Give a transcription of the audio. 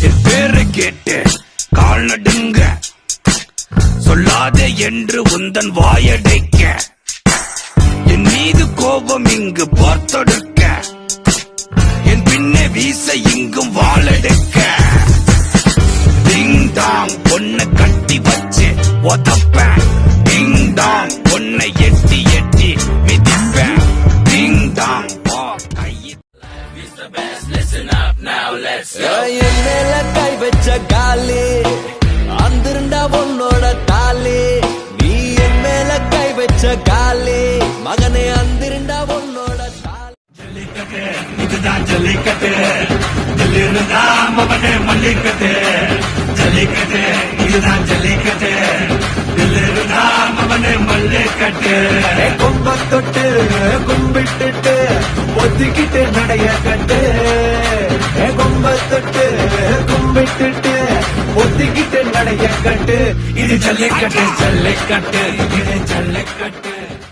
என் பேரை கேட்டு கால் நடுங்க, சொல்லாதே என்று உந்தன் வாயடைக்க, என் மீது கோபம் இங்கு பார்த்தொடுக்க, என் பின்னே வீச இங்கும் வாழெடுக்க. டிங் டாங் பொண்ணை கட்டி வச்சு ஒதப்பேன், டிங் டாங் பொண்ணை எட்டி எட்டி மிதிப்பேன். டிங் டாங் என் மேல கை வச்ச காலி அந்திருண்டா உன்னோட தாலி, நீ என் மேல கை வச்ச காலி மகனே அந்திருண்டா உன்னோட தாலி. ஜல்லிக்கட்டு இதுதான் ஜல்லிக்கட்டு, ஜல்லிருந்தா மகனே மல்லிக்கட்டு. ஜல்லிக்கட்டு இதுதான் ஜல்லிக்கட்டு, ஜல்லிருந்தா மகனே மல்லிக்கட்டு. கொம்ப தொட்டு கும்பிட்டுட்டு ஒத்திக்கிட்டு நடைய கட்டு, கொம்ப தொட்டு கும்பிட்டுட்டு ஒத்திக்கிட்டு நடைய கட்டு. இது ஜல்லிக்கட்டு ஜல்லிக்கட்டு, இது ஜல்லிக்கட்டு.